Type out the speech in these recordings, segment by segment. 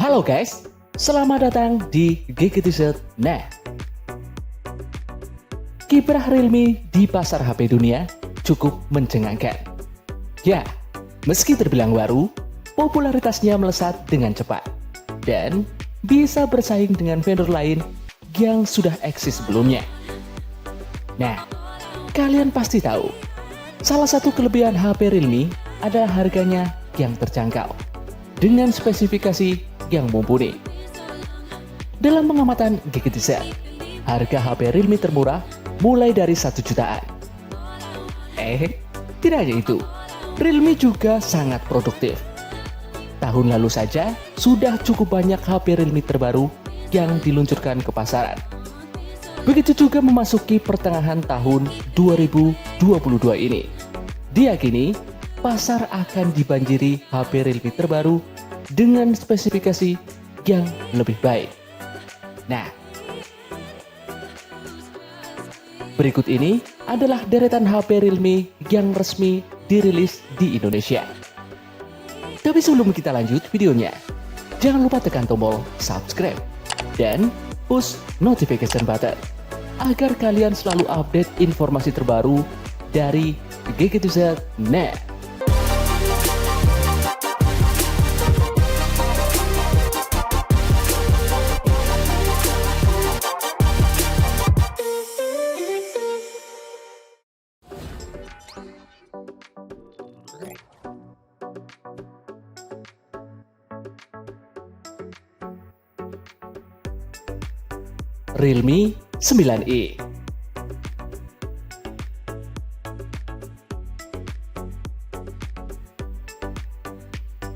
Halo guys, selamat datang di GGTZ. Nah, kiprah Realme di pasar HP dunia cukup mencengangkan. Ya, meski terbilang baru, popularitasnya melesat dengan cepat dan bisa bersaing dengan vendor lain yang sudah eksis sebelumnya. Nah, kalian pasti tahu, salah satu kelebihan HP Realme adalah harganya yang terjangkau dengan spesifikasi yang mumpuni. Dalam pengamatan GGTZ, harga HP Realme termurah mulai dari 1 jutaan. Tidak hanya itu, Realme juga sangat produktif. Tahun lalu saja sudah cukup banyak HP Realme terbaru yang diluncurkan ke pasaran. Begitu juga memasuki pertengahan tahun 2022 ini. Diyakini, pasar akan dibanjiri HP Realme terbaru dengan spesifikasi yang lebih baik. Nah, berikut ini adalah deretan HP Realme yang resmi dirilis di Indonesia. Tapi sebelum kita lanjut videonya, jangan lupa tekan tombol subscribe dan push notification button agar kalian selalu update informasi terbaru dari GGTZ. Nah, Realme 9i.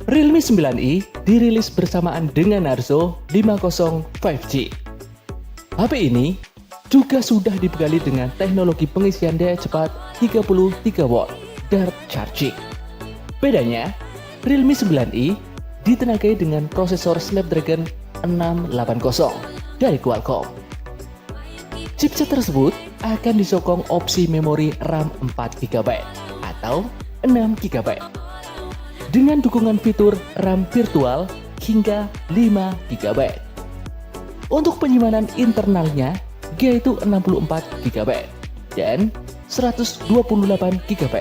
Realme 9i dirilis bersamaan dengan Narzo 50 5G. HP ini juga sudah dibekali dengan teknologi pengisian daya cepat 33 watt Dart Charging. Bedanya, Realme 9i ditenagai dengan prosesor Snapdragon 680 dari Qualcomm. Chipset tersebut akan disokong opsi memori RAM 4GB atau 6GB dengan dukungan fitur RAM virtual hingga 5GB. Untuk penyimpanan internalnya yaitu 64GB dan 128GB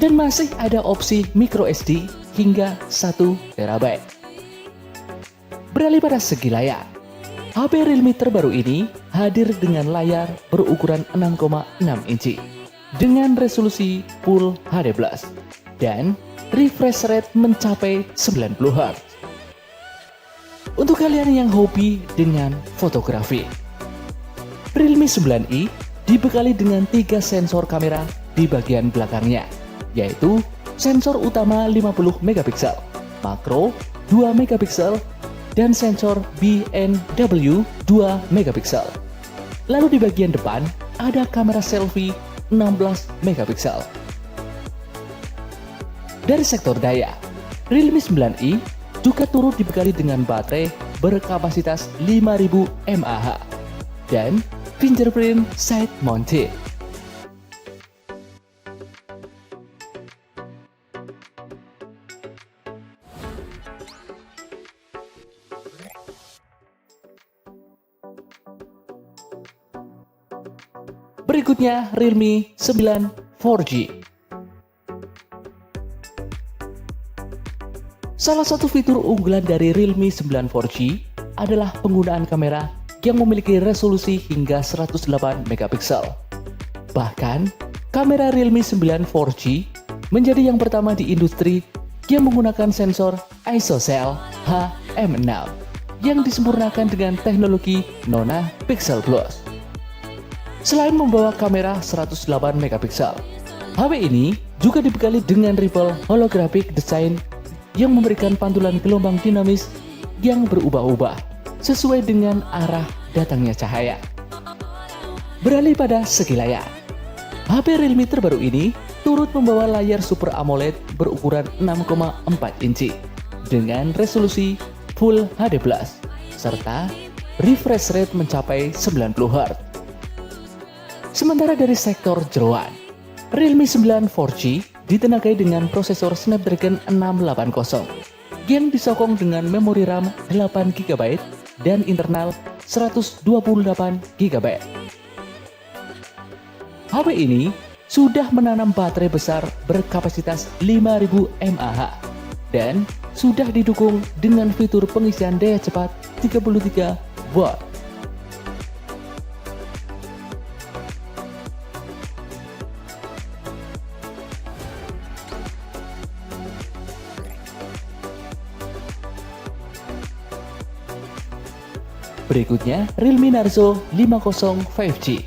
dan masih ada opsi microSD hingga 1TB. Beralih pada segi layar, HP Realme terbaru ini hadir dengan layar berukuran 6,6 inci dengan resolusi Full HD+ dan refresh rate mencapai 90 Hz. Untuk kalian yang hobi dengan fotografi, Realme 9i dibekali dengan 3 sensor kamera di bagian belakangnya, yaitu sensor utama 50 megapiksel, makro 2 megapiksel, dan sensor BNW 2 megapiksel. Lalu di bagian depan ada kamera selfie 16 megapiksel. Dari sektor daya, Realme 9i juga turut dibekali dengan baterai berkapasitas 5000 mAh dan fingerprint side mounted. Berikutnya Realme 9 4G. Salah satu fitur unggulan dari Realme 9 4G adalah penggunaan kamera yang memiliki resolusi hingga 108 megapiksel. Bahkan, kamera Realme 9 4G menjadi yang pertama di industri yang menggunakan sensor ISOCELL HM6 yang disempurnakan dengan teknologi Nona Pixel Plus. Selain membawa kamera 108 megapiksel, HP ini juga dibekali dengan ripple holographic design yang memberikan pantulan gelombang dinamis yang berubah-ubah sesuai dengan arah datangnya cahaya. Beralih pada segi layar, HP Realme terbaru ini turut membawa layar Super AMOLED berukuran 6,4 inci dengan resolusi Full HD+, serta refresh rate mencapai 90 Hz. Sementara dari sektor jeroan, Realme 9 4G ditenagai dengan prosesor Snapdragon 680 yang disokong dengan memori RAM 8 GB dan internal 128 GB. HP ini sudah menanam baterai besar berkapasitas 5000 mAh dan sudah didukung dengan fitur pengisian daya cepat 33 watt. Berikutnya, Realme Narzo 50 5G.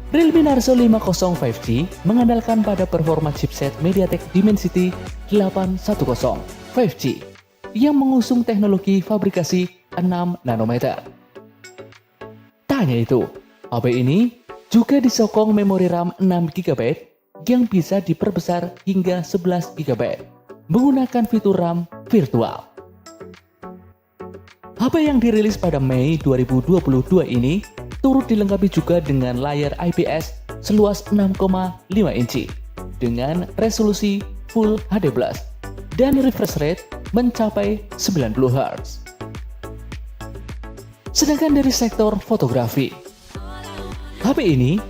Realme Narzo 50 5G mengandalkan pada performa chipset MediaTek Dimensity 810 5G yang mengusung teknologi fabrikasi 6 nanometer. Tak hanya itu, HP ini juga disokong memori RAM 6 GB yang bisa diperbesar hingga 11 GB menggunakan fitur RAM virtual. HP yang dirilis pada Mei 2022 ini turut dilengkapi juga dengan layar IPS seluas 6,5 inci dengan resolusi Full HD+ dan refresh rate mencapai 90 Hz. Sedangkan dari sektor fotografi, HP ini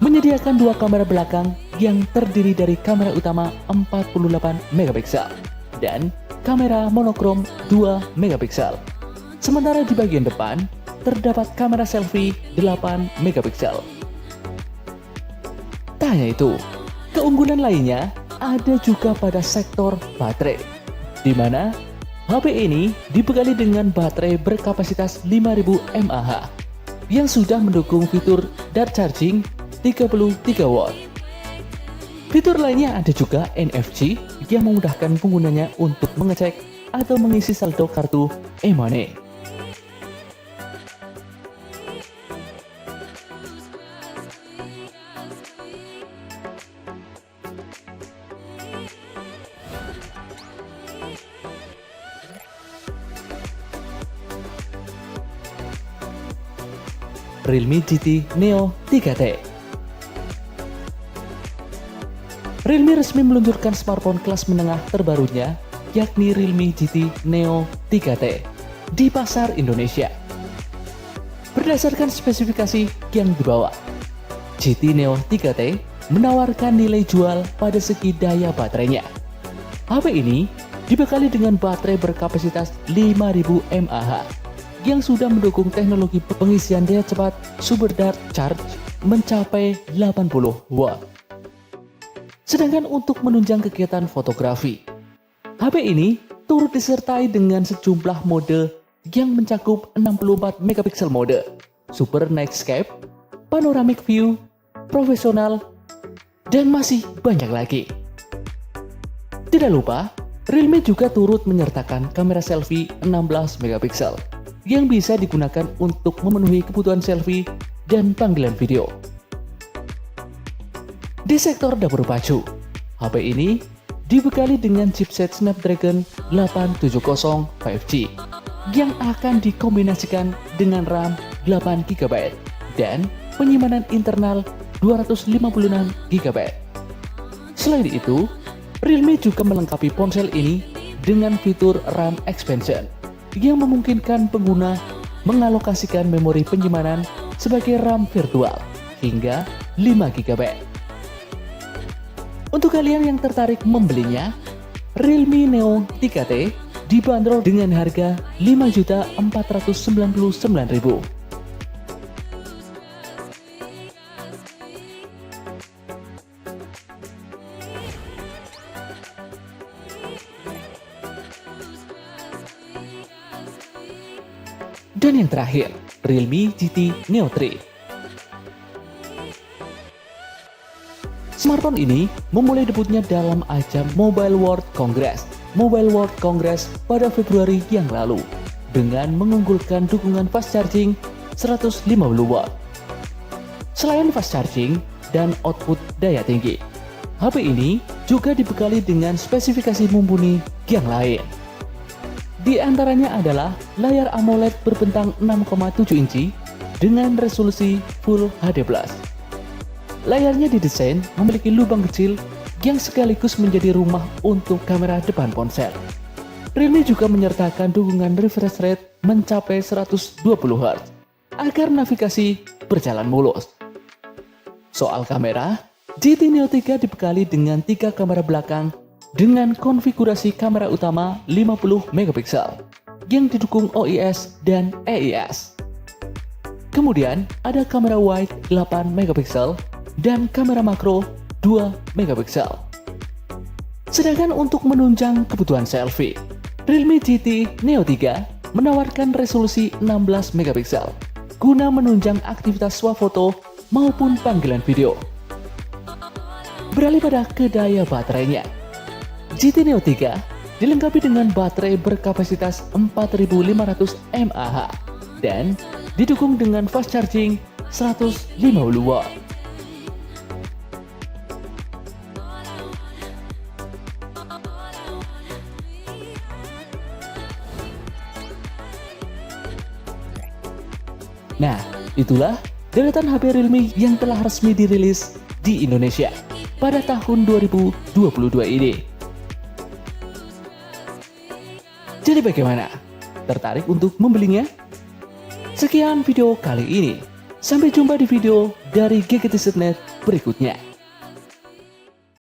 menyediakan dua kamera belakang yang terdiri dari kamera utama 48 megapiksel dan kamera monokrom 2 megapiksel. Sementara di bagian depan terdapat kamera selfie 8 megapiksel. Tak hanya itu, keunggulan lainnya ada juga pada sektor baterai, di mana HP ini dibekali dengan baterai berkapasitas 5000 mAh yang sudah mendukung fitur dart charging 33 watt. Fitur lainnya ada juga NFC yang memudahkan penggunanya untuk mengecek atau mengisi saldo kartu e-money. Realme GT Neo 3T. Realme resmi meluncurkan smartphone kelas menengah terbarunya, yakni Realme GT Neo 3T di pasar Indonesia. Berdasarkan spesifikasi yang dibawa, GT Neo 3T menawarkan nilai jual pada segi daya baterainya. HP ini dibekali dengan baterai berkapasitas 5000 mAh yang sudah mendukung teknologi pengisian daya cepat Super Dart Charge mencapai 80 watt. Sedangkan untuk menunjang kegiatan fotografi, HP ini turut disertai dengan sejumlah mode yang mencakup 64 megapiksel mode, Super Nightscape, Panoramic View, Profesional, dan masih banyak lagi. Tidak lupa, Realme juga turut menyertakan kamera selfie 16 megapiksel yang bisa digunakan untuk memenuhi kebutuhan selfie dan panggilan video. Di sektor dapur baju, HP ini dibekali dengan chipset Snapdragon 870 5G yang akan dikombinasikan dengan RAM 8 GB dan penyimpanan internal 256 GB. Selain itu, Realme juga melengkapi ponsel ini dengan fitur RAM expansion yang memungkinkan pengguna mengalokasikan memori penyimpanan sebagai RAM virtual hingga 5 GB. Untuk kalian yang tertarik membelinya, Realme Neo 3T dibanderol dengan harga Rp5.499.000. Dan yang terakhir, Realme GT Neo 3. Smartphone ini memulai debutnya dalam ajang Mobile World Congress pada Februari yang lalu dengan mengunggulkan dukungan fast charging 150 watt. Selain fast charging dan output daya tinggi, HP ini juga dibekali dengan spesifikasi mumpuni yang lain. Di antaranya adalah layar AMOLED berbentang 6,7 inci dengan resolusi Full HD+. Layarnya didesain memiliki lubang kecil yang sekaligus menjadi rumah untuk kamera depan ponsel. Realme juga menyertakan dukungan refresh rate mencapai 120 Hz agar navigasi berjalan mulus. Soal kamera, GT Neo 3 dibekali dengan 3 kamera belakang dengan konfigurasi kamera utama 50 megapiksel yang didukung OIS dan EIS. Kemudian ada kamera wide 8 megapiksel dan kamera makro 2 megapiksel. Sedangkan untuk menunjang kebutuhan selfie, Realme GT Neo 3 menawarkan resolusi 16 megapiksel guna menunjang aktivitas swafoto maupun panggilan video. Beralih pada kedaya baterainya, GT Neo 3 dilengkapi dengan baterai berkapasitas 4500 mAh dan didukung dengan fast charging 150 watt. Nah, itulah deretan HP Realme yang telah resmi dirilis di Indonesia pada tahun 2022 ini. Jadi bagaimana? Tertarik untuk membelinya? Sekian video kali ini. Sampai jumpa di video dari GGTZ.net berikutnya.